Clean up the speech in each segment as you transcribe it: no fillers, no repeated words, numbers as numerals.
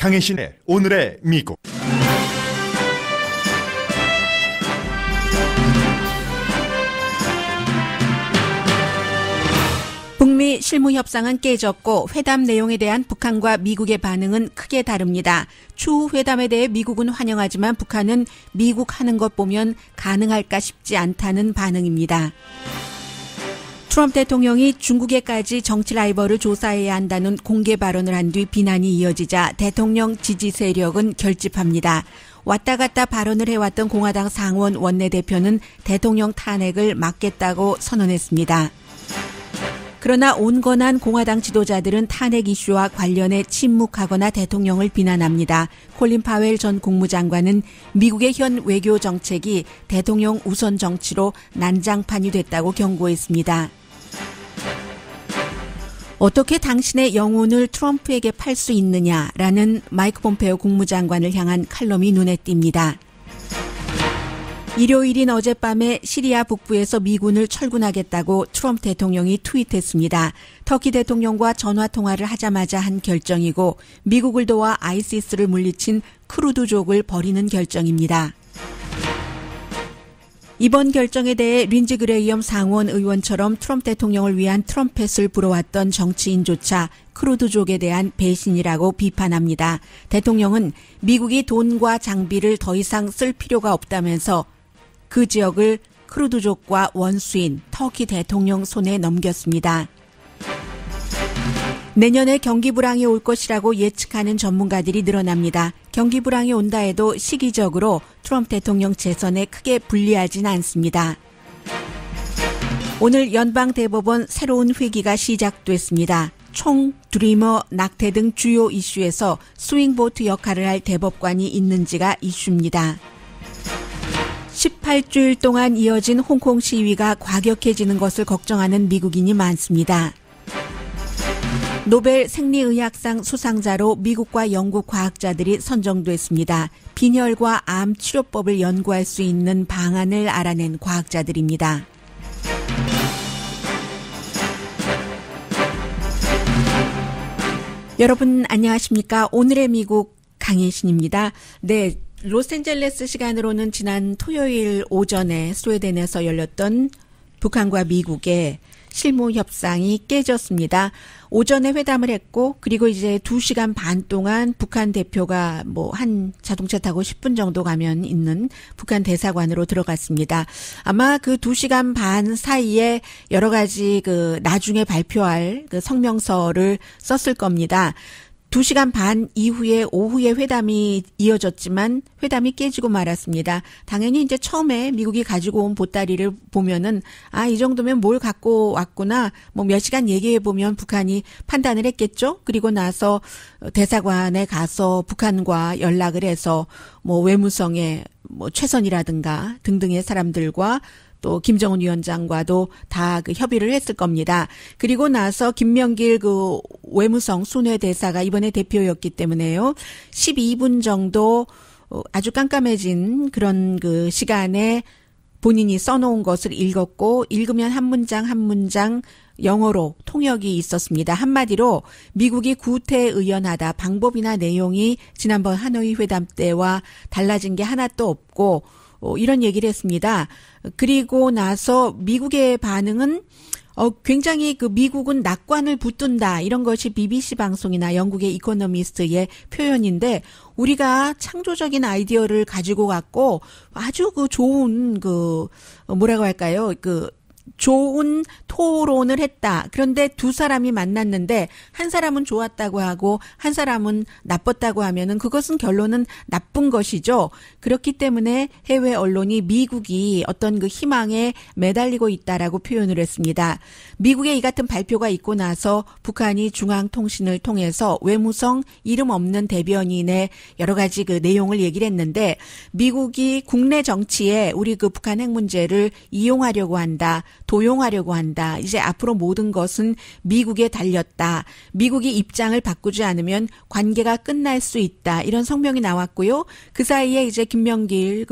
강혜신의 오늘의 미국. 북미 실무 협상은 깨졌고 회담 내용에 대한 북한과 미국의 반응은 크게 다릅니다. 추후 회담에 대해 미국은 환영하지만 북한은 미국 하는 것 보면 가능할까 싶지 않다는 반응입니다. 트럼프 대통령이 중국에까지 정치 라이벌을 조사해야 한다는 공개 발언을 한 뒤 비난이 이어지자 대통령 지지 세력은 결집합니다. 왔다 갔다 발언을 해왔던 공화당 상원 원내대표는 대통령 탄핵을 막겠다고 선언했습니다. 그러나 온건한 공화당 지도자들은 탄핵 이슈와 관련해 침묵하거나 대통령을 비난합니다. 콜린 파웰 전 국무장관은 미국의 현 외교 정책이 대통령 우선 정치로 난장판이 됐다고 경고했습니다. 어떻게 당신의 영혼을 트럼프에게 팔 수 있느냐라는 마이크 폼페오 국무장관을 향한 칼럼이 눈에 띕니다. 일요일인 어젯밤에 시리아 북부에서 미군을 철군하겠다고 트럼프 대통령이 트윗했습니다. 터키 대통령과 전화통화를 하자마자 한 결정이고 미국을 도와 아이시스를 물리친 쿠르드족을 버리는 결정입니다. 이번 결정에 대해 린지 그레이엄 상원 의원처럼 트럼프 대통령을 위한 트럼펫을 불어왔던 정치인조차 쿠르드족에 대한 배신이라고 비판합니다. 대통령은 미국이 돈과 장비를 더 이상 쓸 필요가 없다면서 그 지역을 쿠르드족과 원수인 터키 대통령 손에 넘겼습니다. 내년에 경기 불황이 올 것이라고 예측하는 전문가들이 늘어납니다. 경기 불황이 온다 해도 시기적으로 트럼프 대통령 재선에 크게 불리하진 않습니다. 오늘 연방대법원 새로운 회기가 시작됐습니다. 총, 드리머, 낙태 등 주요 이슈에서 스윙보트 역할을 할 대법관이 있는지가 이슈입니다. 18주일 동안 이어진 홍콩 시위가 과격해지는 것을 걱정하는 미국인이 많습니다. 노벨 생리의학상 수상자로 미국과 영국 과학자들이 선정됐습니다. 빈혈과 암 치료법을 연구할 수 있는 방안을 알아낸 과학자들입니다. 여러분 안녕하십니까? 오늘의 미국 강혜신입니다. 네. 로스앤젤레스 시간으로는 지난 토요일 오전에 스웨덴에서 열렸던 북한과 미국의 실무 협상이 깨졌습니다. 오전에 회담을 했고 그리고 이제 2시간 반 동안 북한 대표가 한 자동차 타고 10분 정도 가면 있는 북한 대사관으로 들어갔습니다. 아마 그 2시간 반 사이에 여러 가지 나중에 발표할 성명서를 썼을 겁니다. 2시간 반 이후에 오후에 회담이 이어졌지만 회담이 깨지고 말았습니다. 당연히 이제 처음에 미국이 가지고 온 보따리를 보면은 이 정도면 뭘 갖고 왔구나. 몇 시간 얘기해 보면 북한이 판단을 했겠죠. 그리고 나서 대사관에 가서 북한과 연락을 해서 외무성의 최선이라든가 등등의 사람들과 또 김정은 위원장과도 다 협의를 했을 겁니다. 그리고 나서 김명길 외무성 순회 대사가 이번에 대표였기 때문에요. 12분 정도 아주 깜깜해진 그런 시간에 본인이 써놓은 것을 읽었고 읽으면 한 문장 한 문장 영어로 통역이 있었습니다. 한마디로 미국이 구태의연하다. 방법이나 내용이 지난번 하노이 회담 때와 달라진 게 하나도 없고 이런 얘기를 했습니다. 그리고 나서 미국의 반응은 굉장히 미국은 낙관을 붙든다. 이런 것이 BBC 방송이나 영국의 이코노미스트의 표현인데 우리가 창조적인 아이디어를 가지고 갔고 아주 좋은 뭐라고 할까요? 좋은 토론을 했다. 그런데 두 사람이 만났는데 한 사람은 좋았다고 하고 한 사람은 나빴다고 하면은 그것은 결론은 나쁜 것이죠. 그렇기 때문에 해외 언론이 미국이 어떤 희망에 매달리고 있다라고 표현을 했습니다. 미국의 이 같은 발표가 있고 나서 북한이 중앙통신을 통해서 외무성 이름 없는 대변인의 여러 가지 내용을 얘기를 했는데 미국이 국내 정치에 우리 북한 핵 문제를 이용하려고 한다. 도용하려고 한다. 이제 앞으로 모든 것은 미국에 달렸다. 미국이 입장을 바꾸지 않으면 관계가 끝날 수 있다. 이런 성명이 나왔고요. 그 사이에 이제 김명길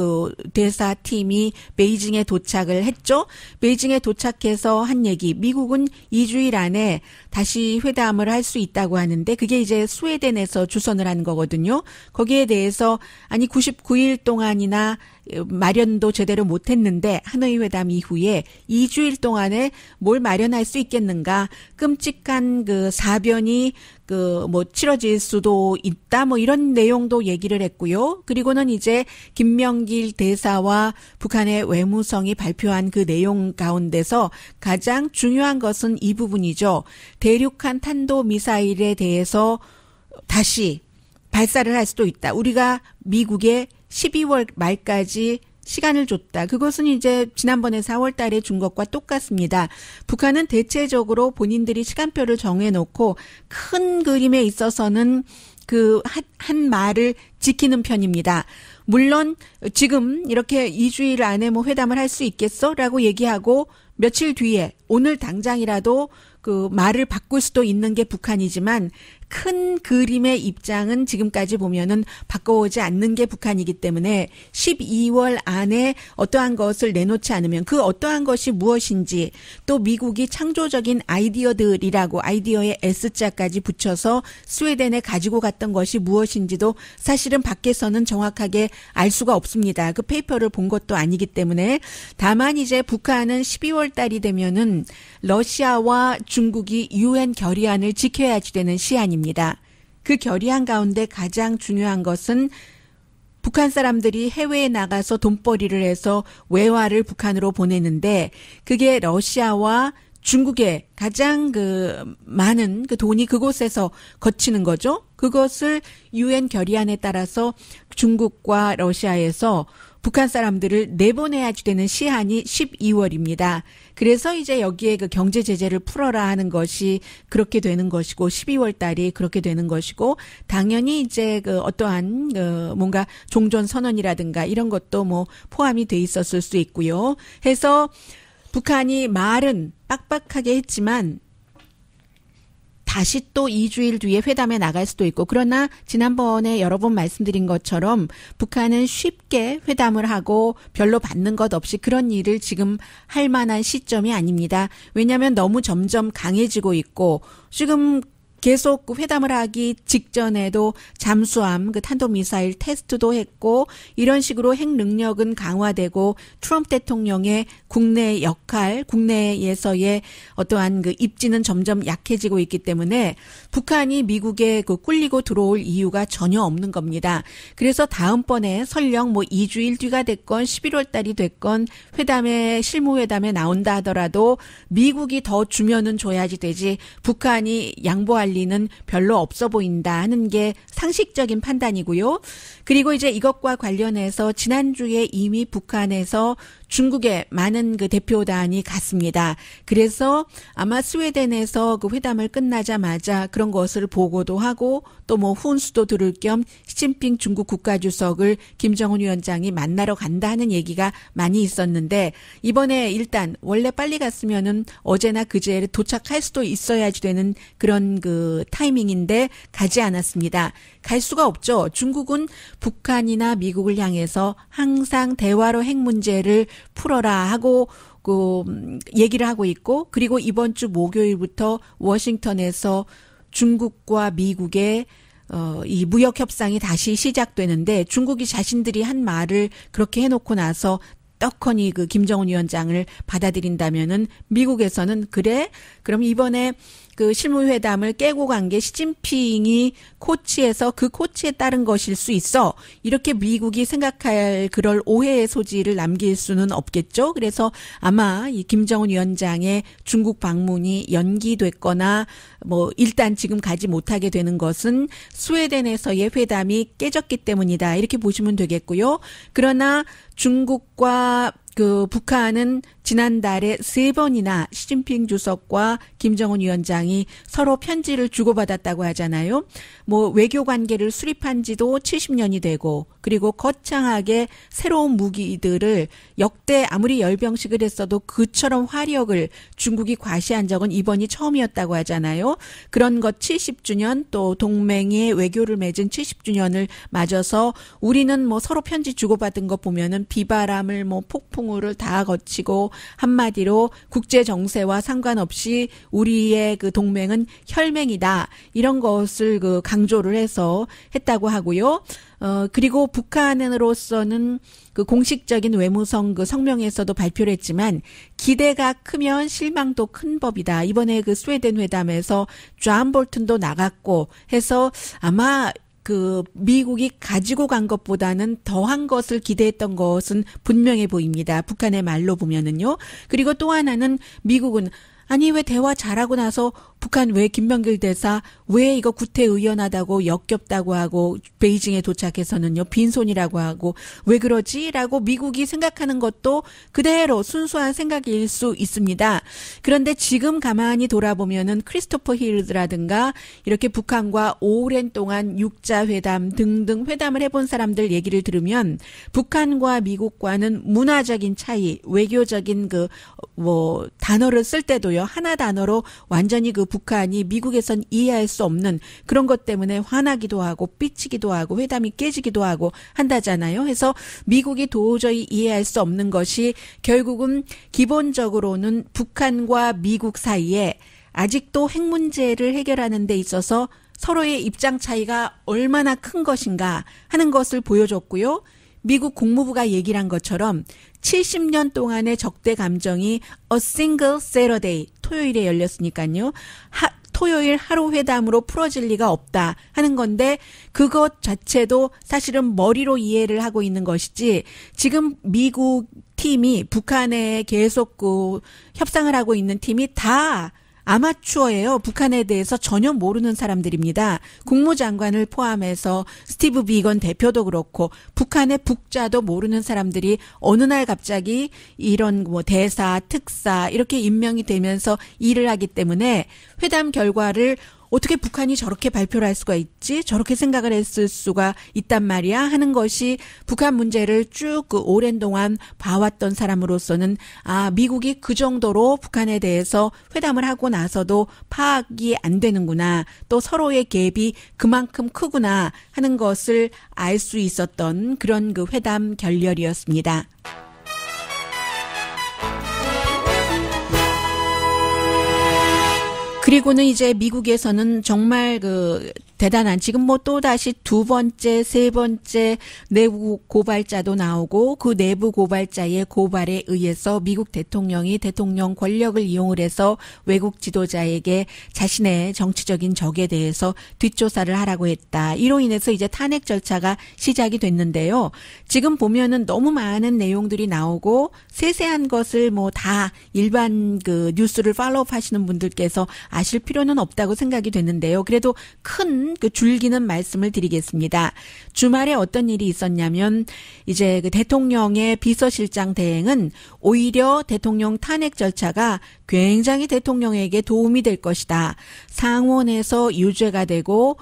대사팀이 베이징에 도착을 했죠. 베이징에 도착해서 한 얘기. 미국 미국은 2주일 안에 다시 회담을 할 수 있다고 하는데 그게 이제 스웨덴에서 주선을 한 거거든요. 거기에 대해서 아니 99일 동안이나 마련도 제대로 못했는데 하노이 회담 이후에 2주일 동안에 뭘 마련할 수 있겠는가? 끔찍한 그 사변이 치러질 수도 있다. 이런 내용도 얘기를 했고요. 그리고는 이제 김명길 대사와 북한의 외무성이 발표한 그 내용 가운데서 가장 중요한 것은 이 부분이죠. 대륙간 탄도미사일에 대해서 다시 발사를 할 수도 있다. 우리가 미국에 12월 말까지 시간을 줬다. 그것은 이제 지난번에 4월 달에 준 것과 똑같습니다. 북한은 대체적으로 본인들이 시간표를 정해놓고 큰 그림에 있어서는 한 말을 지키는 편입니다. 물론 지금 이렇게 2주일 안에 회담을 할 수 있겠어? 라고 얘기하고 며칠 뒤에 오늘 당장이라도 그 말을 바꿀 수도 있는 게 북한이지만 큰 그림의 입장은 지금까지 보면은 바꿔오지 않는 게 북한이기 때문에 12월 안에 어떠한 것을 내놓지 않으면 그 어떠한 것이 무엇인지 또 미국이 창조적인 아이디어들이라고 아이디어에 S자까지 붙여서 스웨덴에 가지고 갔던 것이 무엇인지도 사실은 밖에서는 정확하게 알 수가 없습니다. 그 페이퍼를 본 것도 아니기 때문에 다만 이제 북한은 12월 달이 되면은 러시아와 중국이 유엔 결의안을 지켜야지 되는 시한입니다. 그 결의안 가운데 가장 중요한 것은 북한 사람들이 해외에 나가서 돈벌이를 해서 외화를 북한으로 보내는데 그게 러시아와 중국의 가장 많은 돈이 그곳에서 거치는 거죠. 그것을 유엔 결의안에 따라서 중국과 러시아에서 북한 사람들을 내보내야지 되는 시한이 12월입니다. 그래서 이제 여기에 그 경제 제재를 풀어라 하는 것이 그렇게 되는 것이고 12월 달이 그렇게 되는 것이고 당연히 이제 어떠한 뭔가 종전 선언이라든가 이런 것도 포함이 돼 있었을 수 있고요. 해서 북한이 말은 빡빡하게 했지만 다시 또 2주일 뒤에 회담에 나갈 수도 있고 그러나 지난번에 여러 번 말씀드린 것처럼 북한은 쉽게 회담을 하고 별로 받는 것 없이 그런 일을 지금 할 만한 시점이 아닙니다. 왜냐하면 너무 점점 강해지고 있고 지금 계속 회담을 하기 직전에도 잠수함 탄도미사일 테스트도 했고 이런 식으로 핵 능력은 강화되고 트럼프 대통령의 국내 역할, 국내에서의 어떠한 입지는 점점 약해지고 있기 때문에 북한이 미국에 꿀리고 들어올 이유가 전혀 없는 겁니다. 그래서 다음번에 설령 2주일 뒤가 됐건 11월 달이 됐건 실무회담에 나온다 하더라도 미국이 더 주면은 줘야지 되지 북한이 양보할 리는 별로 없어 보인다 하는 게 상식적인 판단이고요. 그리고 이제 이것과 관련해서 지난주에 이미 북한에서 중국에 많은 대표단이 갔습니다. 그래서 아마 스웨덴에서 회담을 끝나자마자 그런 것을 보고도 하고 또 훈수도 들을 겸 시진핑 중국 국가주석을 김정은 위원장이 만나러 간다 하는 얘기가 많이 있었는데 이번에 일단 원래 빨리 갔으면은 어제나 그제 도착할 수도 있어야지 되는 그런 타이밍인데 가지 않았습니다. 갈 수가 없죠. 중국은 북한이나 미국을 향해서 항상 대화로 핵 문제를 풀어라 하고 얘기를 하고 있고 그리고 이번 주 목요일부터 워싱턴에서 중국과 미국의 이 무역 협상이 다시 시작되는데 중국이 자신들이 한 말을 그렇게 해놓고 나서 떡하니 김정은 위원장을 받아들인다면은 미국에서는 그래? 그럼 이번에 실무회담을 깨고 간 게 시진핑이 코치에서 그 코치에 따른 것일 수 있어. 이렇게 미국이 생각할 그럴 오해의 소지를 남길 수는 없겠죠. 그래서 아마 이 김정은 위원장의 중국 방문이 연기됐거나 일단 지금 가지 못하게 되는 것은 스웨덴에서의 회담이 깨졌기 때문이다. 이렇게 보시면 되겠고요. 그러나 중국과 북한은 지난달에 3번이나 시진핑 주석과 김정은 위원장이 서로 편지를 주고받았다고 하잖아요. 외교 관계를 수립한 지도 70년이 되고 그리고 거창하게 새로운 무기들을 역대 아무리 열병식을 했어도 그처럼 화력을 중국이 과시한 적은 이번이 처음이었다고 하잖아요. 그런 것 70주년 또 동맹의 외교를 맺은 70주년을 맞아서 우리는 서로 편지 주고받은 거 보면은 비바람을 폭풍우를 다 거치고 한마디로 국제 정세와 상관없이 우리의 그 동맹은 혈맹이다. 이런 것을 그 강조를 해서 했다고 하고요. 그리고 북한으로서는 그 공식적인 외무성 그 성명에서도 발표를 했지만 기대가 크면 실망도 큰 법이다. 이번에 그 스웨덴 회담에서 존 볼튼도 나갔고 해서 아마 그 미국이 가지고 간 것보다는 더한 것을 기대했던 것은 분명해 보입니다. 북한의 말로 보면은요. 그리고 또 하나는 미국은 아니 왜 대화 잘하고 나서 북한 왜 김병길 대사 왜 이거 구태의연하다고 역겹다고 하고 베이징에 도착해서는요 빈손이라고 하고 왜 그러지라고 미국이 생각하는 것도 그대로 순수한 생각일 수 있습니다. 그런데 지금 가만히 돌아보면은 크리스토퍼 힐즈라든가 이렇게 북한과 오랜 동안 육자 회담 등등 회담을 해본 사람들 얘기를 들으면 북한과 미국과는 문화적인 차이, 외교적인 그 뭐 단어를 쓸 때도요 하나 단어로 완전히 그 북한이 미국에선 이해할 수 없는 그런 것 때문에 화나기도 하고 삐치기도 하고 회담이 깨지기도 하고 한다잖아요. 해서 미국이 도저히 이해할 수 없는 것이 결국은 기본적으로는 북한과 미국 사이에 아직도 핵 문제를 해결하는 데 있어서 서로의 입장 차이가 얼마나 큰 것인가 하는 것을 보여줬고요. 미국 국무부가 얘기를 한 것처럼 70년 동안의 적대 감정이 A single Saturday 토요일에 열렸으니까요. 토요일 하루 회담으로 풀어질 리가 없다 하는 건데 그것 자체도 사실은 머리로 이해를 하고 있는 것이지 지금 미국 팀이 북한에 계속 그 협상을 하고 있는 팀이 다 아마추어예요. 북한에 대해서 전혀 모르는 사람들입니다. 국무장관을 포함해서 스티브 비건 대표도 그렇고 북한의 북자도 모르는 사람들이 어느 날 갑자기 이런 뭐 대사, 특사 이렇게 임명이 되면서 일을 하기 때문에 회담 결과를 어떻게 북한이 저렇게 발표를 할 수가 있지? 저렇게 생각을 했을 수가 있단 말이야? 하는 것이 북한 문제를 쭉 그 오랜 동안 봐왔던 사람으로서는 아, 미국이 그 정도로 북한에 대해서 회담을 하고 나서도 파악이 안 되는구나. 또 서로의 갭이 그만큼 크구나 하는 것을 알 수 있었던 그런 그 회담 결렬이었습니다. 그리고는 이제 미국에서는 정말 그 대단한 지금 뭐 또다시 두 번째, 세 번째 내부 고발자도 나오고 그 내부 고발자의 고발에 의해서 미국 대통령이 대통령 권력을 이용을 해서 외국 지도자에게 자신의 정치적인 적에 대해서 뒷조사를 하라고 했다. 이로 인해서 이제 탄핵 절차가 시작이 됐는데요. 지금 보면은 너무 많은 내용들이 나오고 세세한 것을 뭐 다 일반 그 뉴스를 팔로우 하시는 분들께서 아실 필요는 없다고 생각이 됐는데요. 그래도 큰 그 줄기는 말씀을 드리겠습니다. 주말에 어떤 일이 있었냐면 이제 그 대통령의 비서실장 대행은 오히려 대통령 탄핵 절차가 굉장히 대통령에게 도움이 될 것이다. 상원에서 유죄가 되고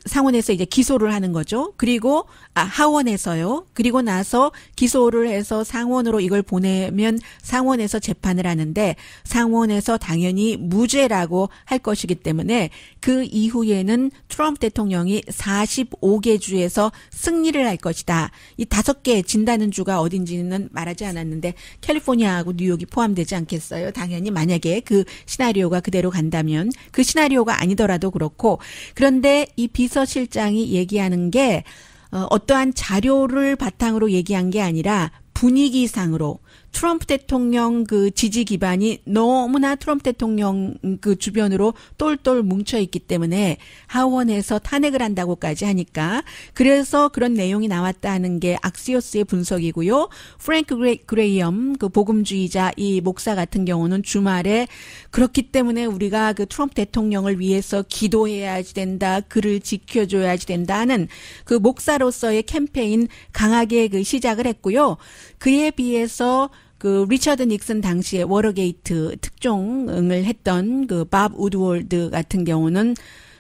상원에서 이제 기소를 하는 거죠. 그리고 하원에서요. 그리고 나서 기소를 해서 상원으로 이걸 보내면 상원에서 재판을 하는데 상원에서 당연히 무죄라고 할 것이기 때문에 그 이후에는 트럼프 대통령이 45개 주에서 승리를 할 것이다. 이 5개 진다는 주가 어딘지는 말하지 않았는데 캘리포니아하고 뉴욕이 포함되지 않겠어요. 당연히 만약에 그 시나리오가 그대로 간다면 그 시나리오가 아니더라도 그렇고 그런데 이 비서실장이 얘기하는 게 어떠한 자료를 바탕으로 얘기한 게 아니라 분위기상으로 트럼프 대통령 그 지지 기반이 너무나 트럼프 대통령 그 주변으로 똘똘 뭉쳐 있기 때문에 하원에서 탄핵을 한다고까지 하니까 그래서 그런 내용이 나왔다는 게 악시오스의 분석이고요. 프랭크 그레이엄 그 복음주의자 이 목사 같은 경우는 주말에 그렇기 때문에 우리가 그 트럼프 대통령을 위해서 기도해야지 된다. 그를 지켜줘야지 된다는 그 목사로서의 캠페인 강하게 그 시작을 했고요. 그에 비해서 그 리처드 닉슨 당시에 워터게이트 특종을 했던 그 밥 우드월드 같은 경우는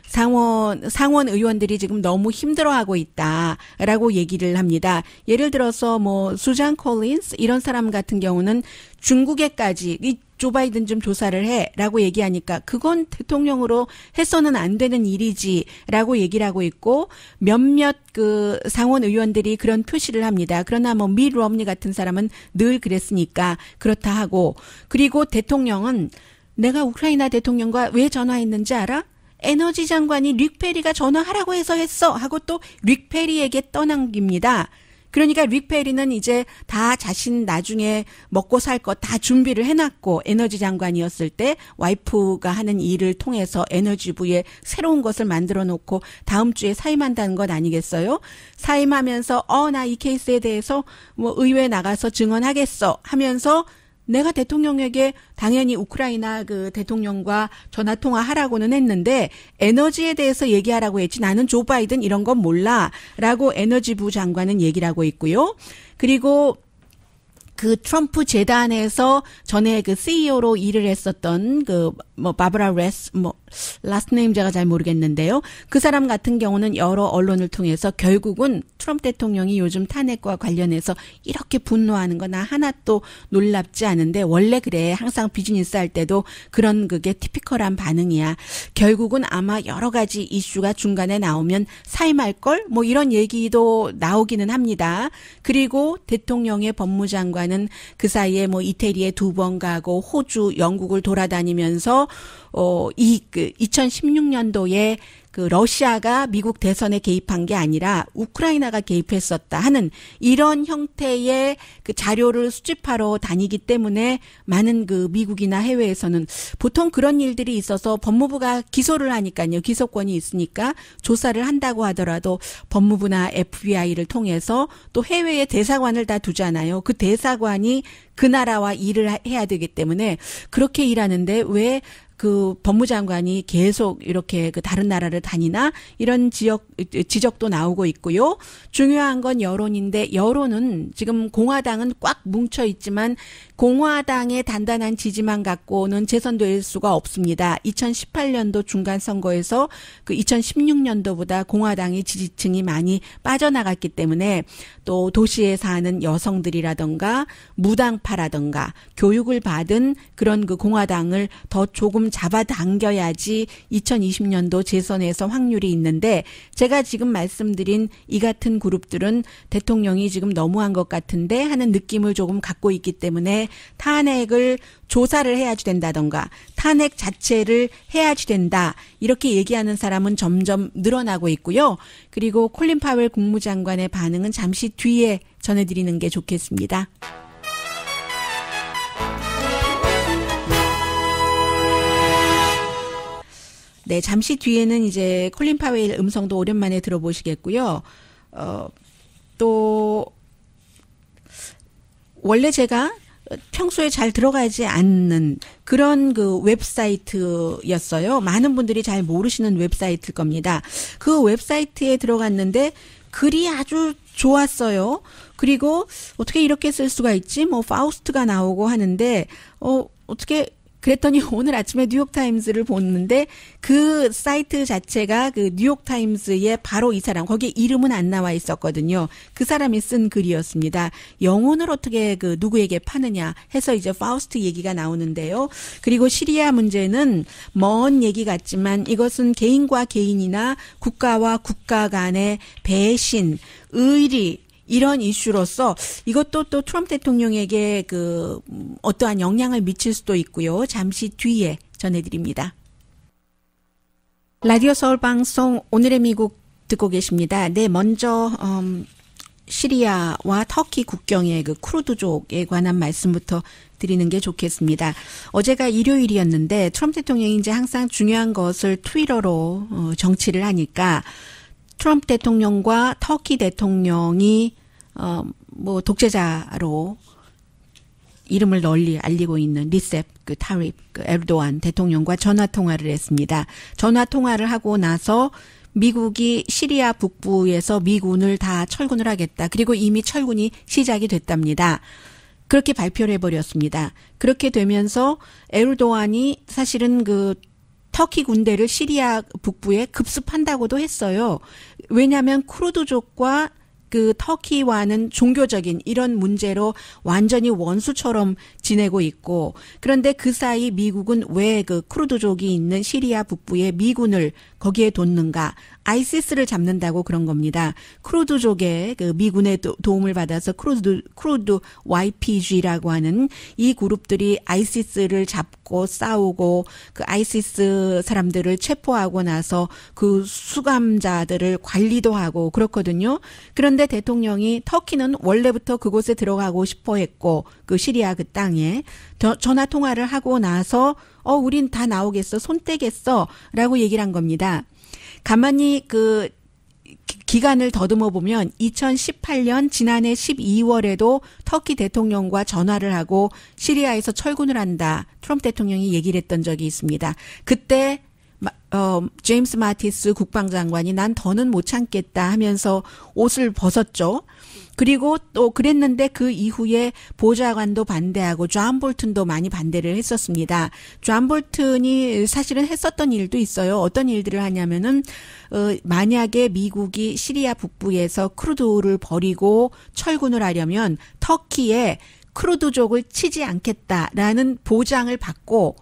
상원 의원들이 지금 너무 힘들어하고 있다라고 얘기를 합니다. 예를 들어서 뭐 수잔 콜린스 이런 사람 같은 경우는 중국에까지 이 조 바이든 좀 조사를 해라고 얘기하니까 그건 대통령으로 해서는 안 되는 일이지라고 얘기를 하고 있고 몇몇 그 상원 의원들이 그런 표시를 합니다. 그러나 뭐 밋 롬니 같은 사람은 늘 그랬으니까 그렇다 하고 그리고 대통령은 내가 우크라이나 대통령과 왜 전화했는지 알아? 에너지 장관이 릭 페리가 전화하라고 해서 했어 하고 또 릭 페리에게 떠넘깁니다. 그러니까 릭 페리는 이제 다 자신 나중에 먹고 살 거 다 준비를 해놨고 에너지 장관이었을 때 와이프가 하는 일을 통해서 에너지부에 새로운 것을 만들어 놓고 다음 주에 사임한다는 것 아니겠어요? 사임하면서 나 이 케이스에 대해서 뭐 의회에 나가서 증언하겠어 하면서 내가 대통령에게 당연히 우크라이나 그 대통령과 전화 통화하라고는 했는데 에너지에 대해서 얘기하라고 했지 나는 조 바이든 이런 건 몰라라고 에너지부 장관은 얘기를 하고 있고요. 그리고 그 트럼프 재단에서 전에 그 CEO로 일을 했었던 그 뭐 바브라 레스 라스트 네임 제가 잘 모르겠는데요. 그 사람 같은 경우는 여러 언론을 통해서 결국은 트럼프 대통령이 요즘 탄핵과 관련해서 이렇게 분노하는 거 나 하나도 놀랍지 않은데 원래 그래. 항상 비즈니스 할 때도 그런 그게 티피컬한 반응이야. 결국은 아마 여러 가지 이슈가 중간에 나오면 사임할 걸 뭐 이런 얘기도 나오기는 합니다. 그리고 대통령의 법무장관은 그 사이에 뭐 이태리에 2번 가고 호주, 영국을 돌아다니면서 2016년도에 그 러시아가 미국 대선에 개입한 게 아니라 우크라이나가 개입했었다 하는 이런 형태의 그 자료를 수집하러 다니기 때문에 많은 그 미국이나 해외에서는 보통 그런 일들이 있어서 법무부가 기소를 하니까요. 기소권이 있으니까 조사를 한다고 하더라도 법무부나 FBI를 통해서 또 해외에 대사관을 다 두잖아요. 그 대사관이 그 나라와 일을 해야 되기 때문에 그렇게 일하는데 왜 그 법무장관이 계속 이렇게 그 다른 나라를 다니나 이런 지적도 나오고 있고요. 중요한 건 여론인데 여론은 지금 공화당은 꽉 뭉쳐 있지만 공화당의 단단한 지지만 갖고는 재선될 수가 없습니다. 2018년도 중간 선거에서 그 2016년도보다 공화당의 지지층이 많이 빠져나갔기 때문에 또 도시에 사는 여성들이라든가 무당파라든가 교육을 받은 그런 그 공화당을 더 조금 잡아당겨야지 2020년도 재선에서 확률이 있는데 제가 지금 말씀드린 이 같은 그룹들은 대통령이 지금 너무한 것 같은데 하는 느낌을 조금 갖고 있기 때문에 탄핵을 조사를 해야지 된다던가 탄핵 자체를 해야지 된다 이렇게 얘기하는 사람은 점점 늘어나고 있고요. 그리고 콜린 파웰 국무장관의 반응은 잠시 뒤에 전해드리는 게 좋겠습니다. 네, 잠시 뒤에는 이제 콜린 파웰 음성도 오랜만에 들어보시겠고요. 또 원래 제가 평소에 잘 들어가지 않는 그런 그 웹사이트였어요. 많은 분들이 잘 모르시는 웹사이트일 겁니다. 그 웹사이트에 들어갔는데 글이 아주 좋았어요. 그리고 어떻게 이렇게 쓸 수가 있지? 뭐 파우스트가 나오고 하는데 어떻게 그랬더니 오늘 아침에 뉴욕타임스를 보는데 그 사이트 자체가 그 뉴욕타임스에 바로 이 사람 거기에 이름은 안 나와 있었거든요. 그 사람이 쓴 글이었습니다. 영혼을 어떻게 그 누구에게 파느냐 해서 이제 파우스트 얘기가 나오는데요. 그리고 시리아 문제는 먼 얘기 같지만 이것은 개인과 개인이나 국가와 국가 간의 배신, 의리 이런 이슈로서 이것도 또 트럼프 대통령에게 그 어떠한 영향을 미칠 수도 있고요. 잠시 뒤에 전해드립니다. 라디오 서울 방송 오늘의 미국 듣고 계십니다. 네, 먼저 시리아와 터키 국경의 그 쿠르드족에 관한 말씀부터 드리는 게 좋겠습니다. 어제가 일요일이었는데 트럼프 대통령이 이제 항상 중요한 것을 트위터로 정치를 하니까 트럼프 대통령과 터키 대통령이 뭐 독재자로 이름을 널리 알리고 있는 리셉 그 타립 그 에르도안 대통령과 전화 통화를 했습니다. 전화 통화를 하고 나서 미국이 시리아 북부에서 미군을 다 철군을 하겠다. 그리고 이미 철군이 시작이 됐답니다. 그렇게 발표를 해버렸습니다. 그렇게 되면서 에르도안이 사실은 그 터키 군대를 시리아 북부에 급습한다고도 했어요. 왜냐하면 쿠르드족과 그 터키와는 종교적인 이런 문제로 완전히 원수처럼 지내고 있고 그런데 그 사이 미국은 왜 그 쿠르드족이 있는 시리아 북부에 미군을 거기에 뒀는가? 아이시스를 잡는다고 그런 겁니다. 쿠르드족의 그 미군의 도움을 받아서 쿠르드 YPG라고 하는 이 그룹들이 아이시스를 잡고 싸우고 그 아이시스 사람들을 체포하고 나서 그 수감자들을 관리도 하고 그렇거든요. 그런데 대통령이 터키는 원래부터 그곳에 들어가고 싶어 했고 그 시리아 그 땅에 전화 통화를 하고 나서 우린 다 나오겠어. 손 떼겠어. 라고 얘기를 한 겁니다. 가만히 그 기간을 더듬어 보면 2018년 지난해 12월에도 터키 대통령과 전화를 하고 시리아에서 철군을 한다. 트럼프 대통령이 얘기를 했던 적이 있습니다. 그때 제임스 마티스 국방장관이 난 더는 못 참겠다 하면서 옷을 벗었죠. 그리고 또 그랬는데 그 이후에 보좌관도 반대하고 존 볼튼도 많이 반대를 했었습니다. 존 볼튼이 사실은 했었던 일도 있어요. 어떤 일들을 하냐면은 만약에 미국이 시리아 북부에서 쿠르드를 버리고 철군을 하려면 터키에 쿠르드족을 치지 않겠다라는 보장을 받고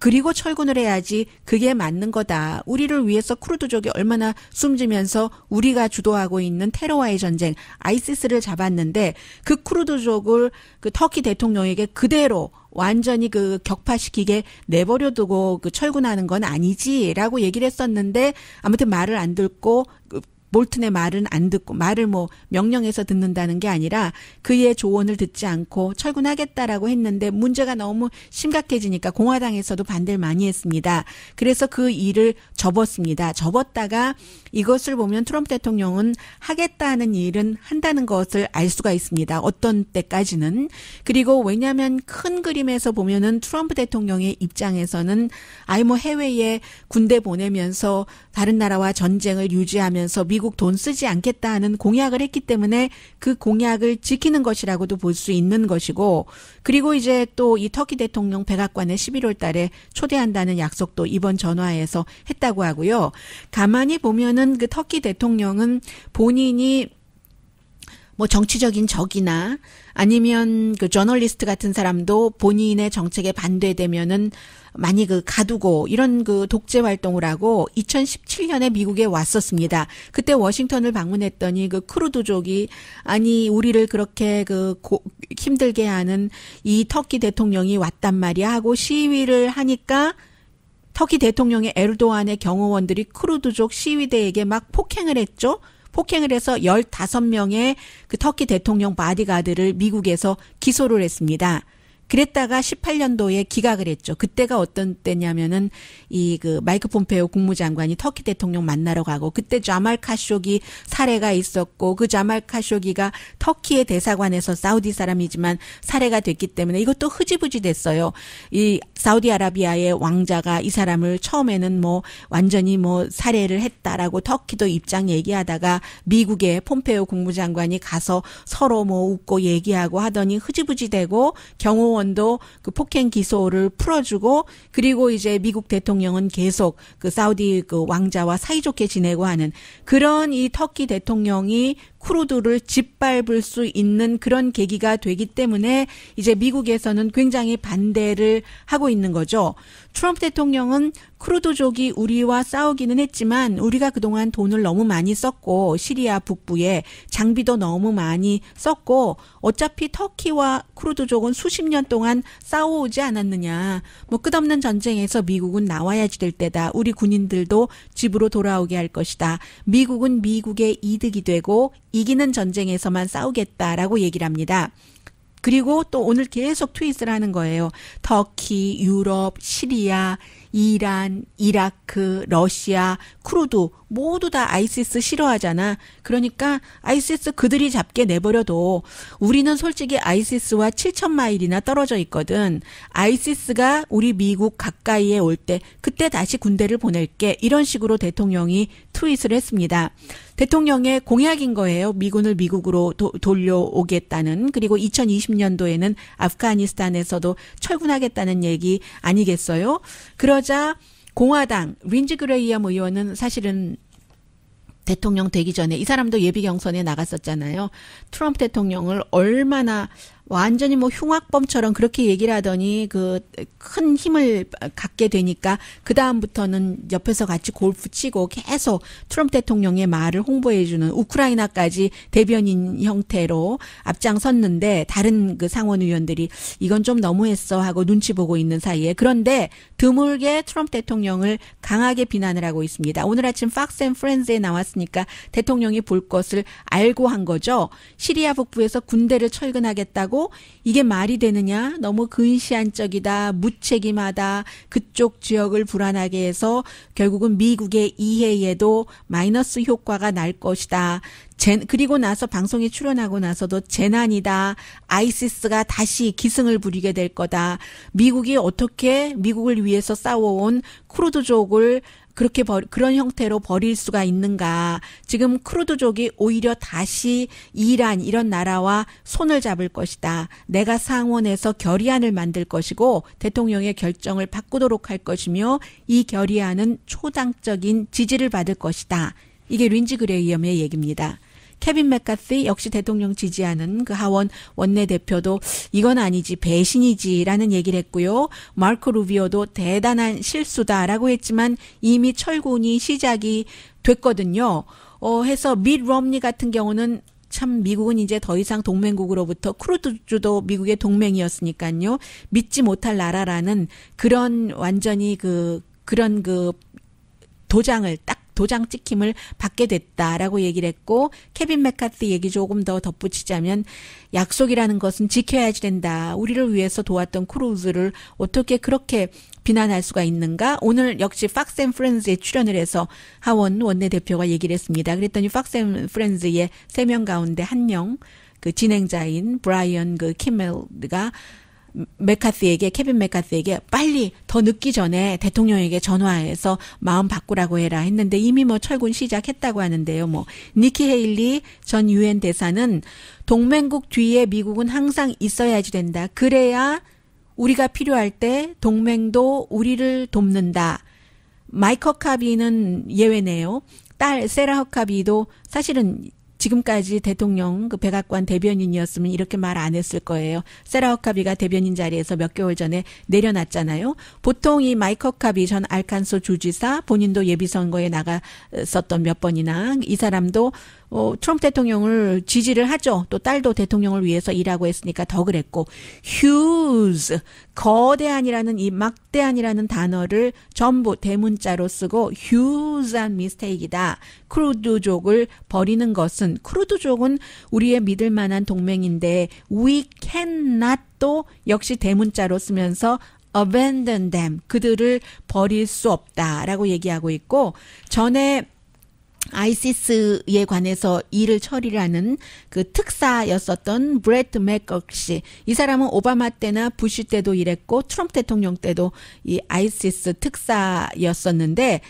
그리고 철군을 해야지 그게 맞는 거다. 우리를 위해서 쿠르드족이 얼마나 숨지면서 우리가 주도하고 있는 테러와의 전쟁, 아이시스를 잡았는데 그 쿠르드족을 그 터키 대통령에게 그대로 완전히 그 격파시키게 내버려두고 그 철군하는 건 아니지라고 얘기를 했었는데 아무튼 말을 안 듣고 볼튼의 말은 안 듣고 말을 뭐 명령해서 듣는다는 게 아니라 그의 조언을 듣지 않고 철군하겠다라고 했는데 문제가 너무 심각해지니까 공화당에서도 반대를 많이 했습니다. 그래서 그 일을 접었습니다. 접었다가 이것을 보면 트럼프 대통령은 하겠다는 일은 한다는 것을 알 수가 있습니다. 어떤 때까지는. 그리고 왜냐하면 큰 그림에서 보면은 트럼프 대통령의 입장에서는 뭐 해외에 군대 보내면서 다른 나라와 전쟁을 유지하면서 미국 돈 쓰지 않겠다 하는 공약을 했기 때문에 그 공약을 지키는 것이라고도 볼 수 있는 것이고 그리고 이제 또 이 터키 대통령 백악관에 11월 달에 초대한다는 약속도 이번 전화에서 했다고 하고요. 가만히 보면은 그 터키 대통령은 본인이 뭐 정치적인 적이나 아니면 그 저널리스트 같은 사람도 본인의 정책에 반대되면은 많이 그 가두고 이런 그 독재 활동을 하고 2017년에 미국에 왔었습니다. 그때 워싱턴을 방문했더니 그 쿠르드족이 아니 우리를 그렇게 힘들게 하는 이 터키 대통령이 왔단 말이야 하고 시위를 하니까 터키 대통령의 에르도안의 경호원들이 쿠르드족 시위대에게 막 폭행을 했죠. 폭행을 해서 15명의 그 터키 대통령 바디가드를 미국에서 기소를 했습니다. 그랬다가 18년도에 기각을 했죠. 그때가 어떤 때냐면은 이 그 마이크 폼페오 국무장관이 터키 대통령 만나러 가고 그때 자말 카쇼기 살해가 있었고 그 자말 카쇼기가 터키의 대사관에서 사우디 사람이지만 살해가 됐기 때문에 이것도 흐지부지 됐어요. 이 사우디아라비아의 왕자가 이 사람을 처음에는 뭐 완전히 뭐 살해를 했다라고 터키도 입장 얘기하다가 미국의 폼페오 국무장관이 가서 서로 뭐 웃고 얘기하고 하더니 흐지부지 되고 경호원도 그 폭행 기소를 풀어주고 그리고 이제 미국 대통령은 계속 그 사우디 그 왕자와 사이좋게 지내고 하는 그런 이 터키 대통령이 쿠르드를 짓밟을 수 있는 그런 계기가 되기 때문에 이제 미국에서는 굉장히 반대를 하고 있는 거죠. 트럼프 대통령은 쿠르드족이 우리와 싸우기는 했지만 우리가 그동안 돈을 너무 많이 썼고 시리아 북부에 장비도 너무 많이 썼고 어차피 터키와 쿠르드족은 수십 년 동안 싸워오지 않았느냐. 뭐 끝없는 전쟁에서 미국은 나와야지 될 때다. 우리 군인들도 집으로 돌아오게 할 것이다. 미국은 미국의 이득이 되고 이기는 전쟁에서만 싸우겠다라고 얘기를 합니다. 그리고 또 오늘 계속 트윗을 하는 거예요. 터키, 유럽, 시리아, 이란, 이라크, 러시아, 쿠르드 모두 다 아이시스 싫어하잖아. 그러니까 아이시스 그들이 잡게 내버려둬. 우리는 솔직히 아이시스와 7,000마일이나 떨어져 있거든. 아이시스가 우리 미국 가까이에 올 때 그때 다시 군대를 보낼게. 이런 식으로 대통령이 트윗을 했습니다. 대통령의 공약인 거예요. 미군을 미국으로 돌려오겠다는. 그리고 2020년도에는 아프가니스탄에서도 철군하겠다는 얘기 아니겠어요? 그러자 공화당 린지 그레이엄 의원은 사실은 대통령 되기 전에 이 사람도 예비 경선에 나갔었잖아요. 트럼프 대통령을 얼마나 완전히 뭐 흉악범처럼 그렇게 얘기를 하더니 그 큰 힘을 갖게 되니까 그 다음부터는 옆에서 같이 골프 치고 계속 트럼프 대통령의 말을 홍보해주는 우크라이나까지 대변인 형태로 앞장섰는데 다른 그 상원 의원들이 이건 좀 너무했어 하고 눈치 보고 있는 사이에 그런데 드물게 트럼프 대통령을 강하게 비난을 하고 있습니다. 오늘 아침 팍스 앤 프렌즈에 나왔으니까 대통령이 볼 것을 알고 한 거죠. 시리아 북부에서 군대를 철근하겠다고 이게 말이 되느냐? 너무 근시안적이다. 무책임하다. 그쪽 지역을 불안하게 해서 결국은 미국의 이해에도 마이너스 효과가 날 것이다. 그리고 나서 방송에 출연하고 나서도 재난이다. 아이시스가 다시 기승을 부리게 될 거다. 미국이 어떻게 미국을 위해서 싸워온 쿠르드족을 그렇게 그런 형태로 버릴 수가 있는가. 지금 쿠르드족이 오히려 다시 이란 이런 나라와 손을 잡을 것이다. 내가 상원에서 결의안을 만들 것이고 대통령의 결정을 바꾸도록 할 것이며 이 결의안은 초당적인 지지를 받을 것이다. 이게 린지 그레이엄의 얘기입니다. 케빈 맥카시 역시 대통령 지지하는 그 하원 원내대표도 이건 아니지 배신이지라는 얘기를 했고요. 마르코 루비오도 대단한 실수다라고 했지만 이미 철군이 시작이 됐거든요. 해서 밋 럼니 같은 경우는 참 미국은 이제 더 이상 동맹국으로부터 쿠르드주도 미국의 동맹이었으니까요. 믿지 못할 나라라는 그런 완전히 그런 도장을 딱 도장 찍힘을 받게 됐다라고 얘기를 했고 케빈 맥카시 얘기 조금 더 덧붙이자면 약속이라는 것은 지켜야지 된다. 우리를 위해서 도왔던 크루즈를 어떻게 그렇게 비난할 수가 있는가? 오늘 역시 팍스 앤 프렌즈에 출연을 해서 하원 원내대표가 얘기를 했습니다. 그랬더니 팍스 앤 프렌즈의 3명 가운데 1명 그 진행자인 브라이언 키멜가 케빈 맥카시에게 빨리 더 늦기 전에 대통령에게 전화해서 마음 바꾸라고 해라 했는데 이미 뭐 철군 시작했다고 하는데요. 니키 헤일리 전 유엔 대사는 동맹국 뒤에 미국은 항상 있어야지 된다. 그래야 우리가 필요할 때 동맹도 우리를 돕는다. 마이크 허카비는 예외네요. 딸 세라 허카비도 사실은 지금까지 대통령 그 백악관 대변인이었으면 이렇게 말 안 했을 거예요. 세라 허카비가 대변인 자리에서 몇 개월 전에 내려놨잖아요. 보통 이 마이크 허카비 전 알칸소 주지사 본인도 예비선거에 나갔었던 몇 번이나 이 사람도 트럼프 대통령을 지지를 하죠. 또 딸도 대통령을 위해서 일하고 했으니까 더 그랬고 huge 거대한이라는 이 막대한이라는 단어를 전부 대문자로 쓰고 huge한 미스테이크이다. 쿠르드족을 버리는 것은 쿠르드족은 우리의 믿을 만한 동맹인데 we cannot 또 역시 대문자로 쓰면서 abandon them 그들을 버릴 수 없다라고 얘기하고 있고 전에 아이시스에 관해서 일을 처리를 하는 그 특사였었던 브레트 맥거시 이 사람은 오바마 때나 부시 때도 일했고 트럼프 대통령 때도 이 아이시스 특사였었는데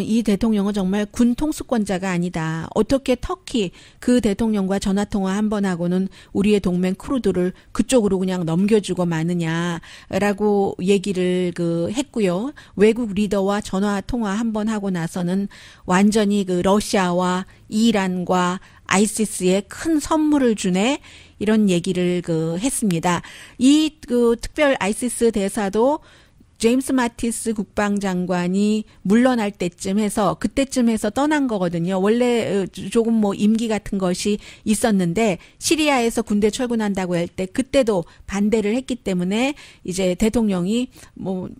이 대통령은 정말 군 통수권자가 아니다. 어떻게 터키 그 대통령과 전화통화 한 번 하고는 우리의 동맹 크루드를 그쪽으로 그냥 넘겨주고 마느냐라고 얘기를 했고요. 외국 리더와 전화통화 한 번 하고 나서는 완전히 러시아와 이란과 아이시스에 큰 선물을 주네. 이런 얘기를 했습니다. 이 특별 아이시스 대사도 제임스 마티스 국방장관이 물러날 때쯤 해서 그때쯤 해서 떠난 거거든요. 원래 조금 임기 같은 것이 있었는데 시리아에서 군대 철군한다고 할 때 그때도 반대를 했기 때문에 이제 대통령이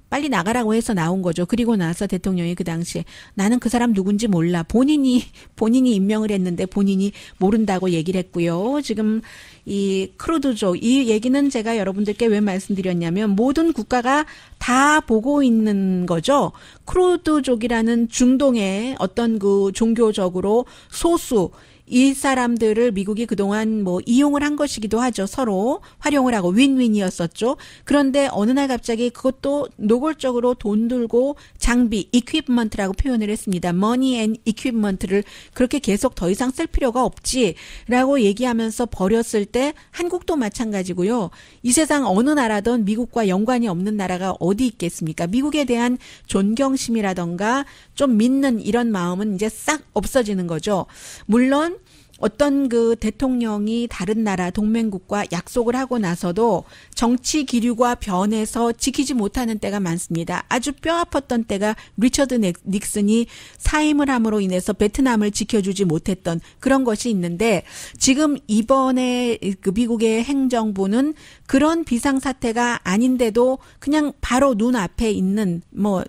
빨리 나가라고 해서 나온 거죠. 그리고 나서 대통령이 그 당시에 나는 그 사람 누군지 몰라. 본인이 임명을 했는데 본인이 모른다고 얘기를 했고요. 지금 이 크루드족 이 얘기는 제가 여러분들께 왜 말씀드렸냐면 모든 국가가 다 보고 있는 거죠. 크루드족이라는 중동의 어떤 종교적으로 소수 이 사람들을 미국이 그동안 이용을 한 것이기도 하죠. 서로 활용을 하고 윈윈이었었죠. 그런데 어느 날 갑자기 그것도 노골적으로 돈 들고 장비, equipment라고 표현을 했습니다. money and equipment를 그렇게 계속 더 이상 쓸 필요가 없지라고 얘기하면서 버렸을 때 한국도 마찬가지고요. 이 세상 어느 나라든 미국과 연관이 없는 나라가 어디 있겠습니까? 미국에 대한 존경심이라던가 좀 믿는 이런 마음은 이제 싹 없어지는 거죠. 물론 어떤 그 대통령이 다른 나라 동맹국과 약속을 하고 나서도 정치 기류가 변해서 지키지 못하는 때가 많습니다. 아주 뼈 아팠던 때가 리처드 닉슨이 사임을 함으로 인해서 베트남을 지켜주지 못했던 그런 것이 있는데, 지금 이번에 그 미국의 행정부는 그런 비상사태가 아닌데도 그냥 바로 눈앞에 있는 뭐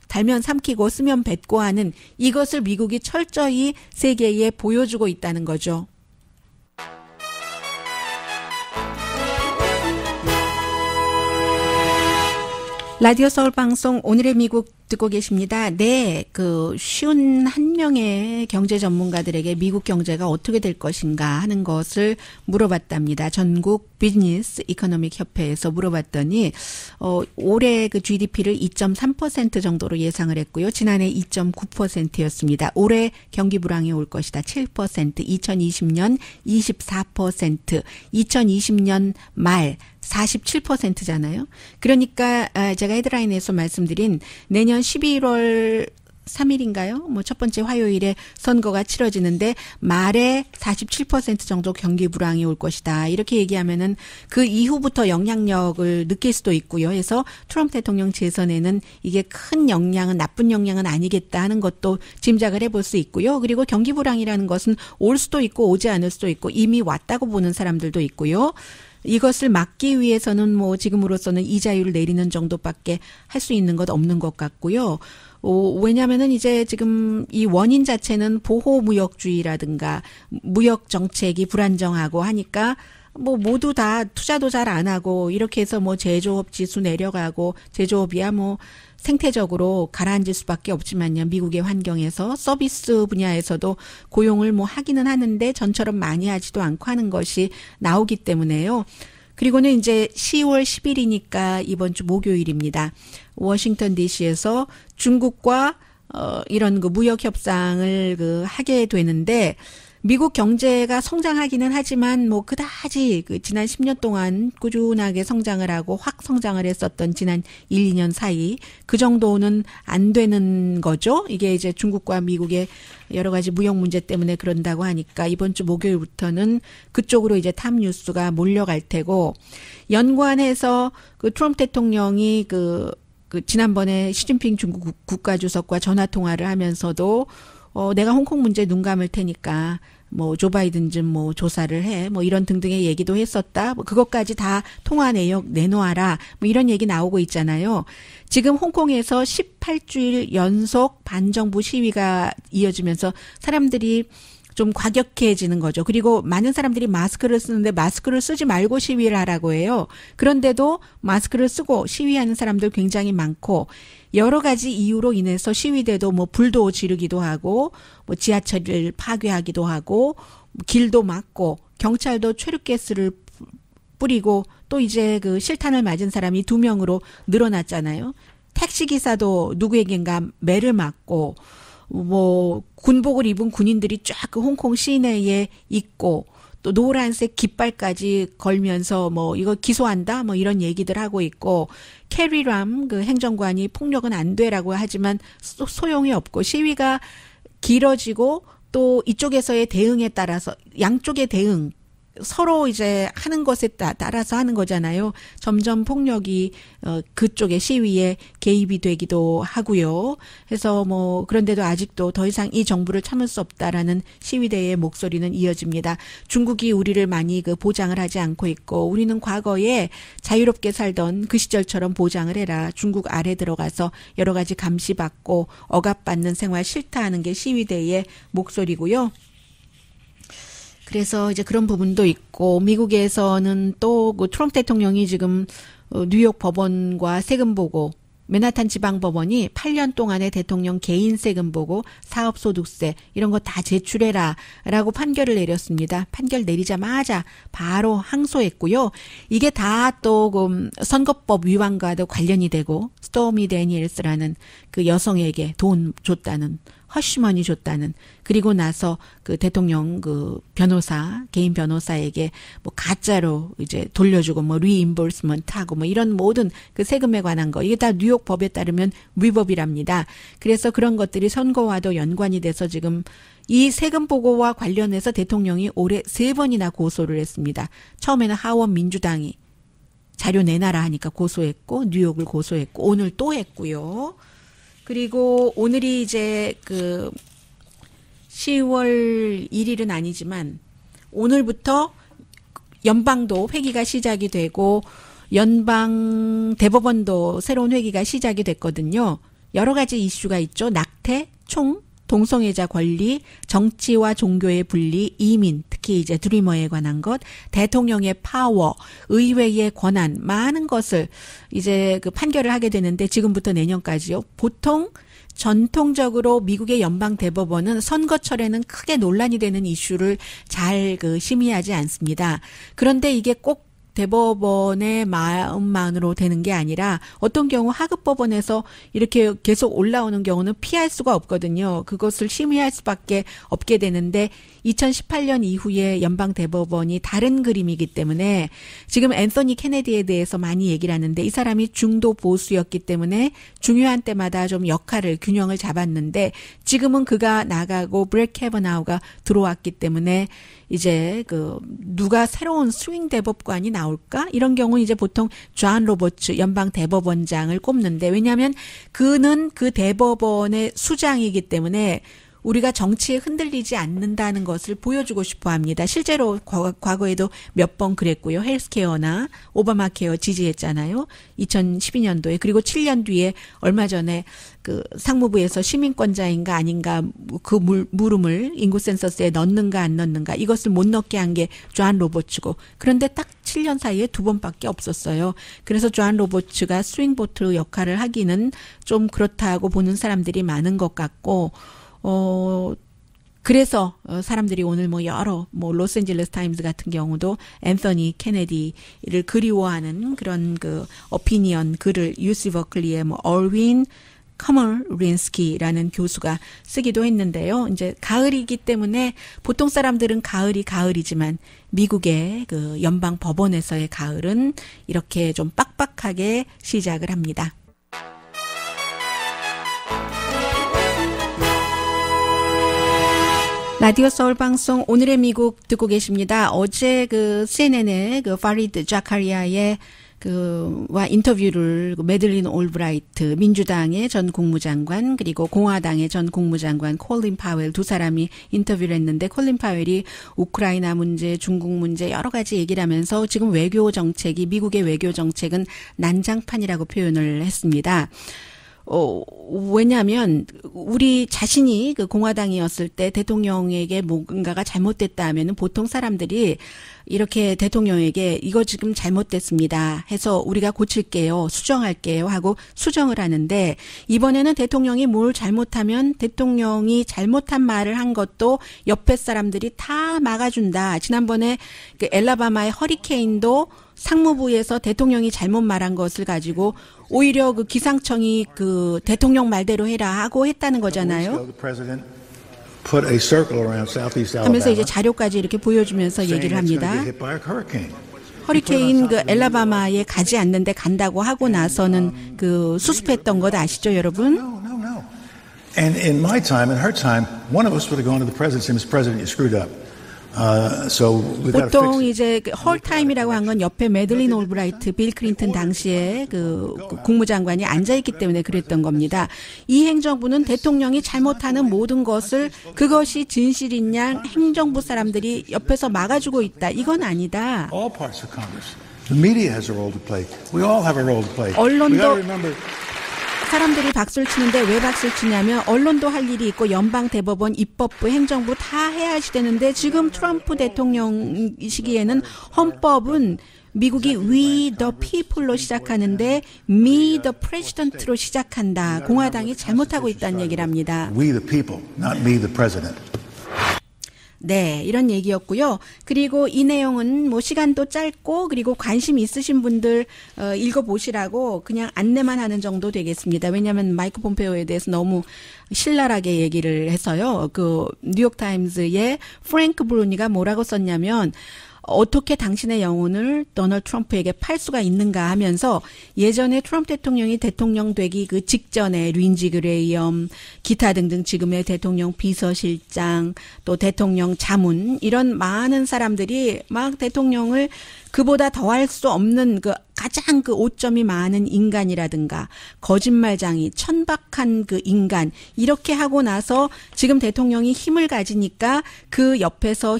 달면 삼키고 쓰면 뱉고 하는 이것을 미국이 철저히 세계에 보여주고 있다는 거죠. 라디오 서울 방송 오늘의 미국 듣고 계십니다. 네, 그 51명의 경제 전문가들에게 미국 경제가 어떻게 될 것인가 하는 것을 물어봤답니다. 전국 비즈니스 이코노믹 협회에서 물어봤더니 올해 그 GDP를 2.3% 정도로 예상을 했고요. 지난해 2.9%였습니다. 올해 경기 불황이 올 것이다. 7%, 2020년 24%, 2020년 말 47%잖아요. 그러니까 제가 헤드라인에서 말씀드린 내년 11월 3일인가요? 뭐 첫 번째 화요일에 선거가 치러지는데 말에 47% 정도 경기 불황이 올 것이다. 이렇게 얘기하면은 그 이후부터 영향력을 느낄 수도 있고요. 해서 트럼프 대통령 재선에는 이게 큰 영향은, 나쁜 영향은 아니겠다 하는 것도 짐작을 해볼 수 있고요. 그리고 경기 불황이라는 것은 올 수도 있고 오지 않을 수도 있고 이미 왔다고 보는 사람들도 있고요. 이것을 막기 위해서는 뭐 지금으로서는 이자율을 내리는 정도밖에 할 수 있는 것 없는 것 같고요. 왜냐하면은 이제 지금 이 원인 자체는 보호무역주의라든가 무역 정책이 불안정하고 하니까 뭐 모두 다 투자도 잘 안 하고 이렇게 해서 뭐 제조업 지수 내려가고, 제조업이야 뭐 생태적으로 가라앉을 수밖에 없지만요. 미국의 환경에서 서비스 분야에서도 고용을 뭐 하기는 하는데 전처럼 많이 하지도 않고 하는 것이 나오기 때문에요. 그리고는 이제 10월 10일이니까 이번 주 목요일입니다. 워싱턴 DC에서 중국과 이런 그 무역 협상을 하게 되는데, 미국 경제가 성장하기는 하지만 뭐 그다지 지난 10년 동안 꾸준하게 성장을 하고 확 성장을 했었던 지난 1, 2년 사이 그 정도는 안 되는 거죠. 이게 이제 중국과 미국의 여러 가지 무역 문제 때문에 그런다고 하니까 이번 주 목요일부터는 그쪽으로 이제 탑 뉴스가 몰려갈 테고, 연관해서 그 트럼프 대통령이 지난번에 시진핑 중국 국가주석과 전화 통화를 하면서도 내가 홍콩 문제에 눈 감을 테니까 뭐 조 바이든 좀 뭐 조사를 해, 뭐 이런 등등의 얘기도 했었다. 뭐 그것까지 다 통화 내역 내놓아라. 뭐 이런 얘기 나오고 있잖아요. 지금 홍콩에서 18주일 연속 반정부 시위가 이어지면서 사람들이 좀 과격해지는 거죠. 그리고 많은 사람들이 마스크를 쓰는데 마스크를 쓰지 말고 시위를 하라고 해요. 그런데도 마스크를 쓰고 시위하는 사람들 굉장히 많고, 여러 가지 이유로 인해서 시위대도 뭐 불도 지르기도 하고, 뭐 지하철을 파괴하기도 하고, 길도 막고, 경찰도 최루가스를 뿌리고, 또 이제 그 실탄을 맞은 사람이 2명으로 늘어났잖아요. 택시기사도 누구에겐가 매를 맞고, 뭐 군복을 입은 군인들이 쫙 그 홍콩 시내에 있고, 또 노란색 깃발까지 걸면서 뭐 이거 기소한다 뭐 이런 얘기들 하고 있고, 캐리 람 그 행정관이 폭력은 안 돼라고 하지만 소용이 없고, 시위가 길어지고 또 이쪽에서의 대응에 따라서 양쪽의 대응 서로 이제 하는 것에 따라서 하는 거잖아요. 점점 폭력이 그쪽의 시위에 개입이 되기도 하고요. 해서 뭐 그런데도 아직도 더 이상 이 정부를 참을 수 없다라는 시위대의 목소리는 이어집니다. 중국이 우리를 많이 보장을 하지 않고 있고, 우리는 과거에 자유롭게 살던 그 시절처럼 보장을 해라. 중국 아래 들어가서 여러 가지 감시받고 억압받는 생활 싫다 하는 게 시위대의 목소리고요. 그래서 이제 그런 부분도 있고, 미국에서는 또 그 트럼프 대통령이 지금 뉴욕 법원과 세금 보고, 맨하탄 지방법원이 8년 동안의 대통령 개인 세금 보고 사업소득세 이런 거 다 제출해라 라고 판결을 내렸습니다. 판결 내리자마자 바로 항소했고요. 이게 다 또 선거법 위반과도 관련이 되고, 스토미 데니엘스라는 그 여성에게 돈 줬다는 허쉬머니 줬다는, 그리고 나서 그 대통령 그 변호사, 개인 변호사에게 뭐 가짜로 이제 돌려주고 뭐 리임버스먼트 하고 뭐 이런 모든 그 세금에 관한 거, 이게 다 뉴욕 법에 따르면 위법이랍니다. 그래서 그런 것들이 선거와도 연관이 돼서 지금 이 세금 보고와 관련해서 대통령이 올해 3번이나 고소를 했습니다. 처음에는 하원 민주당이 자료 내놔라 하니까 고소했고, 뉴욕을 고소했고, 오늘 또 했고요. 그리고 오늘이 이제 그 10월 1일은 아니지만 오늘부터 연방도 회기가 시작이 되고 연방 대법원도 새로운 회기가 시작이 됐거든요. 여러 가지 이슈가 있죠. 낙태, 총, 동성애자 권리, 정치와 종교의 분리, 이민, 특히 이제 드리머에 관한 것, 대통령의 파워, 의회의 권한, 많은 것을 이제 그 판결을 하게 되는데 지금부터 내년까지요. 보통 전통적으로 미국의 연방 대법원은 선거철에는 크게 논란이 되는 이슈를 잘 그 심의하지 않습니다. 그런데 이게 꼭 대법원의 마음만으로 되는 게 아니라 어떤 경우 하급법원에서 이렇게 계속 올라오는 경우는 피할 수가 없거든요. 그것을 심의할 수밖에 없게 되는데 2018년 이후에 연방 대법원이 다른 그림이기 때문에 지금 앤서니 케네디에 대해서 많이 얘기를 하는데 이 사람이 중도 보수였기 때문에 중요한 때마다 좀 역할을 균형을 잡았는데 지금은 그가 나가고 브렛 캐버나우가 들어왔기 때문에 이제 그 누가 새로운 스윙 대법관이 나올까? 이런 경우는 이제 보통 존 로버츠 연방 대법원장을 꼽는데 왜냐하면 그는 그 대법원의 수장이기 때문에 우리가 정치에 흔들리지 않는다는 것을 보여주고 싶어 합니다. 실제로 과거에도 몇 번 그랬고요. 헬스케어나 오바마 케어 지지했잖아요. 2012년도에. 그리고 7년 뒤에 얼마 전에 그 상무부에서 시민권자인가 아닌가 그 물음을 인구 센서스에 넣는가 안 넣는가 이것을 못 넣게 한 게 존 로버츠고 그런데 딱 7년 사이에 2번밖에 없었어요. 그래서 존 로버츠가 스윙보트 역할을 하기는 좀 그렇다고 보는 사람들이 많은 것 같고 그래서 사람들이 오늘 뭐 여러 뭐 로스앤젤레스 타임즈 같은 경우도 앤서니 케네디를 그리워하는 그런 그 오피니언 글을 UC 버클리의 뭐 얼윈 커머린스키라는 교수가 쓰기도 했는데요. 이제 가을이기 때문에 보통 사람들은 가을이 가을이지만 미국의 그 연방 법원에서의 가을은 이렇게 좀 빡빡하게 시작을 합니다. 라디오 서울 방송 오늘의 미국 듣고 계십니다. 어제 그 CNN의 그 파리드 자카리아의 와 인터뷰를 메들린 올브라이트 민주당의 전 국무장관 그리고 공화당의 전 국무장관 콜린 파웰 두 사람이 인터뷰를 했는데 콜린 파웰이 우크라이나 문제, 중국 문제 여러 가지 얘기를 하면서 지금 외교 정책이 미국의 외교 정책은 난장판이라고 표현을 했습니다. 왜냐하면 우리 자신이 그 공화당이었을 때 대통령에게 뭔가가 잘못됐다 하면은 보통 사람들이 이렇게 대통령에게 이거 지금 잘못됐습니다 해서 우리가 고칠게요, 수정할게요 하고 수정을 하는데 이번에는 대통령이 뭘 잘못하면 대통령이 잘못한 말을 한 것도 옆에 사람들이 다 막아준다. 지난번에 그 엘라바마의 허리케인도 상무부에서 대통령이 잘못 말한 것을 가지고 오히려 그 기상청이 그 대통령 말대로 해라 하고 했다는 거잖아요. 하면서 이제 자료까지 이렇게 보여주면서 얘기를 합니다. 허리케인 그 엘라바마에 가지 않는데 간다고 하고 나서는 그 수습했던 것 아시죠, 여러분? And in my time, in her time, one of us would have gone to the president and said, Mr. President, you screwed up. 보통 이제 헐타임이라고 한 건 옆에 메들린 올브라이트, 빌 클린턴 당시에 그 국무장관이 앉아있기 때문에 그랬던 겁니다. 이 행정부는 대통령이 잘못하는 모든 것을 그것이 진실인 양 행정부 사람들이 옆에서 막아주고 있다. 이건 아니다. 언론도 사람들이 박수를 치는데 왜 박수를 치냐면 언론도 할 일이 있고 연방 대법원, 입법부, 행정부 다 해야지 되는데 지금 트럼프 대통령 시기에는 헌법은 미국이 We the People로 시작하는데 Me the President로 시작한다. 공화당이 잘못하고 있다는 얘기를 합니다. We the people, not me the president. 네, 이런 얘기였고요. 그리고 이 내용은 뭐 시간도 짧고 그리고 관심 있으신 분들 읽어보시라고 그냥 안내만 하는 정도 되겠습니다. 왜냐하면 마이크 폼페오에 대해서 너무 신랄하게 얘기를 해서요. 그 뉴욕타임즈의 프랭크 브루니가 뭐라고 썼냐면 어떻게 당신의 영혼을 도널드 트럼프에게 팔 수가 있는가 하면서 예전에 트럼프 대통령이 대통령 되기 그 직전에 린지 그레이엄, 기타 등등 지금의 대통령 비서실장, 또 대통령 자문 이런 많은 사람들이 막 대통령을 그보다 더할 수 없는 그 가장 그 오점이 많은 인간이라든가 거짓말장이 천박한 그 인간 이렇게 하고 나서 지금 대통령이 힘을 가지니까 그 옆에서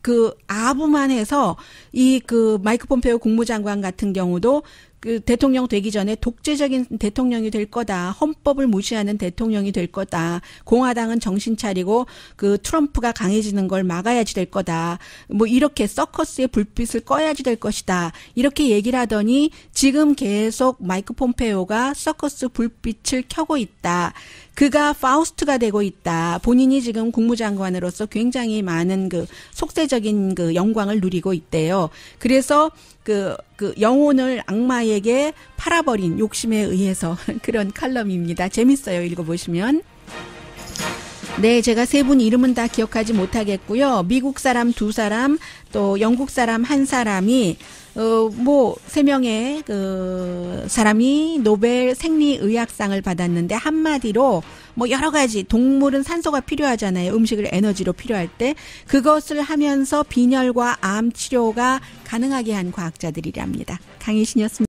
그 아부만 해서 이 그 마이크 폼페오 국무장관 같은 경우도 그 대통령 되기 전에 독재적인 대통령이 될 거다. 헌법을 무시하는 대통령이 될 거다. 공화당은 정신 차리고 그 트럼프가 강해지는 걸 막아야지 될 거다. 뭐 이렇게 서커스의 불빛을 꺼야지 될 것이다. 이렇게 얘기를 하더니 지금 계속 마이크 폼페오가 서커스 불빛을 켜고 있다. 그가 파우스트가 되고 있다. 본인이 지금 국무장관으로서 굉장히 많은 그 속세적인 그 영광을 누리고 있대요. 그래서 그 영혼을 악마에게 팔아버린 욕심에 의해서 그런 칼럼입니다. 재밌어요. 읽어보시면. 네, 제가 세 분 이름은 다 기억하지 못하겠고요. 미국 사람 2사람, 또 영국 사람 1사람이 뭐 3명의 그 사람이 노벨 생리의학상을 받았는데 한마디로 뭐 여러 가지 동물은 산소가 필요하잖아요. 음식을 에너지로 필요할 때 그것을 하면서 빈혈과 암 치료가 가능하게 한 과학자들이랍니다. 강희신이었습니다.